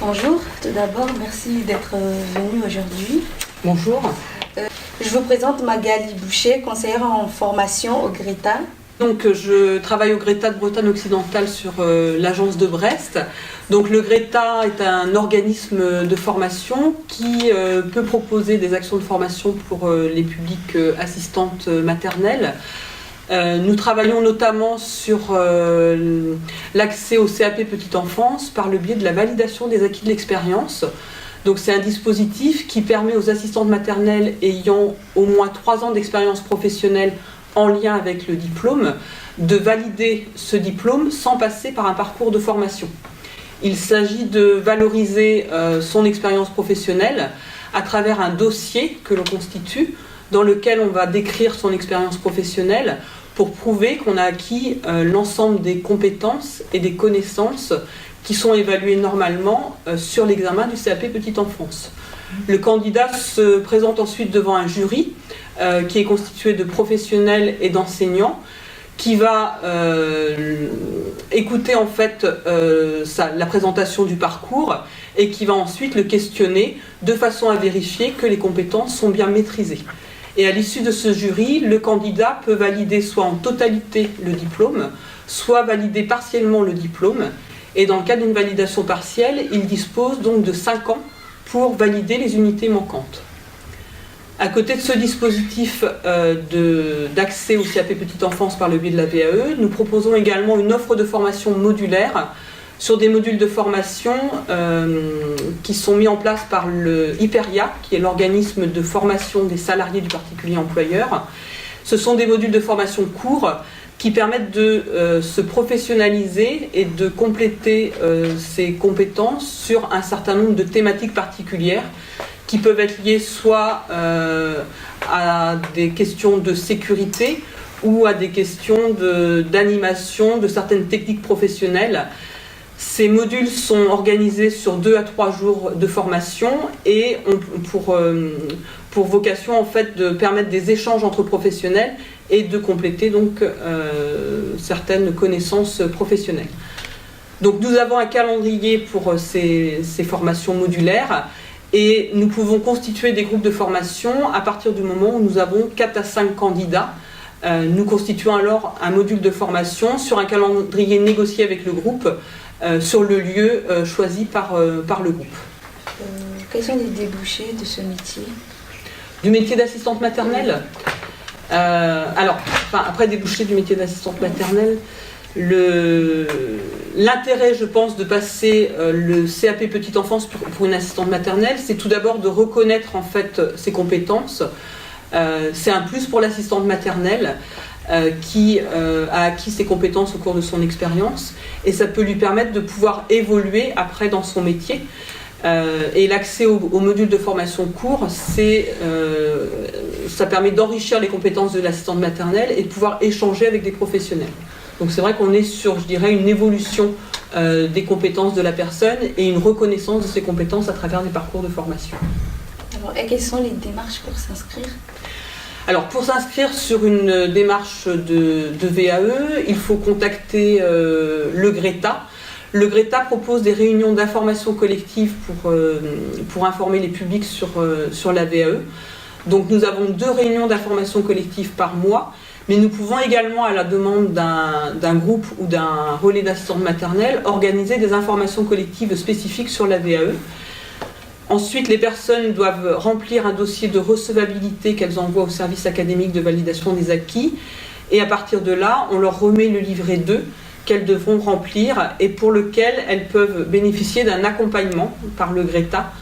Bonjour, tout d'abord, merci d'être venu aujourd'hui. Bonjour. Je vous présente Magali Boucher, conseillère en formation au GRETA. Donc, je travaille au GRETA de Bretagne occidentale sur l'agence de Brest. Donc, le GRETA est un organisme de formation qui peut proposer des actions de formation pour les publics assistantes maternelles. Nous travaillons notamment sur l'accès au CAP Petite Enfance par le biais de la validation des acquis de l'expérience. Donc c'est un dispositif qui permet aux assistantes maternelles ayant au moins 3 ans d'expérience professionnelle en lien avec le diplôme de valider ce diplôme sans passer par un parcours de formation. Il s'agit de valoriser son expérience professionnelle à travers un dossier que l'on constitue dans lequel on va décrire son expérience professionnelle pour prouver qu'on a acquis l'ensemble des compétences et des connaissances qui sont évaluées normalement sur l'examen du CAP Petite Enfance. Le candidat se présente ensuite devant un jury qui est constitué de professionnels et d'enseignants qui va écouter en fait la présentation du parcours et qui va ensuite le questionner de façon à vérifier que les compétences sont bien maîtrisées. Et à l'issue de ce jury, le candidat peut valider soit en totalité le diplôme, soit valider partiellement le diplôme. Et dans le cas d'une validation partielle, il dispose donc de 5 ans pour valider les unités manquantes. À côté de ce dispositif d'accès au CAP Petite Enfance par le biais de la VAE, nous proposons également une offre de formation modulaire sur des modules de formation qui sont mis en place par le IPERIA, qui est l'organisme de formation des salariés du particulier employeur. Ce sont des modules de formation courts qui permettent de se professionnaliser et de compléter ses compétences sur un certain nombre de thématiques particulières qui peuvent être liées soit à des questions de sécurité ou à des questions d'animation de certaines techniques professionnelles. Ces modules sont organisés sur 2 à 3 jours de formation et ont pour vocation en fait de permettre des échanges entre professionnels et de compléter donc certaines connaissances professionnelles. Donc nous avons un calendrier pour ces formations modulaires et nous pouvons constituer des groupes de formation à partir du moment où nous avons 4 à 5 candidats. Nous constituons alors un module de formation sur un calendrier négocié avec le groupe sur le lieu choisi par le groupe. Quels sont les débouchés de ce métier? Du métier d'assistante maternelle après débouchés du métier d'assistante maternelle, l'intérêt, je pense, de passer le CAP Petite Enfance pour une assistante maternelle, c'est tout d'abord de reconnaître en fait ses compétences. C'est un plus pour l'assistante maternelle qui a acquis ses compétences au cours de son expérience et ça peut lui permettre de pouvoir évoluer après dans son métier. Et l'accès au module de formation court, ça permet d'enrichir les compétences de l'assistante maternelle et de pouvoir échanger avec des professionnels. Donc c'est vrai qu'on est sur, je dirais, une évolution des compétences de la personne et une reconnaissance de ses compétences à travers des parcours de formation. Alors, et quelles sont les démarches pour s'inscrire? Alors pour s'inscrire sur une démarche de VAE, il faut contacter le GRETA. Le GRETA propose des réunions d'information collective pour informer les publics sur la VAE. Donc nous avons 2 réunions d'information collective par mois, mais nous pouvons également, à la demande d'un groupe ou d'un relais d'assistante maternelle, organiser des informations collectives spécifiques sur la VAE. Ensuite, les personnes doivent remplir un dossier de recevabilité qu'elles envoient au service académique de validation des acquis. Et à partir de là, on leur remet le livret 2 qu'elles devront remplir et pour lequel elles peuvent bénéficier d'un accompagnement par le GRETA.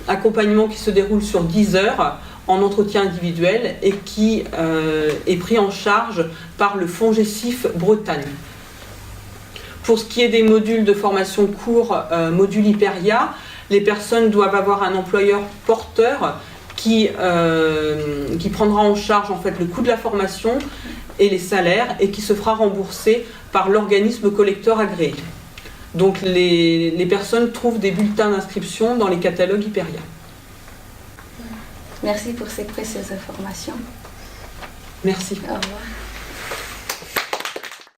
Accompagnement qui se déroule sur 10 heures en entretien individuel et qui est pris en charge par le FONGECIF Bretagne. Pour ce qui est des modules de formation court, module IPERIA, les personnes doivent avoir un employeur porteur qui prendra en charge en fait le coût de la formation et les salaires et qui se fera rembourser par l'organisme collecteur agréé. Donc les personnes trouvent des bulletins d'inscription dans les catalogues IPERIA. Merci pour ces précieuses informations. Merci. Au revoir.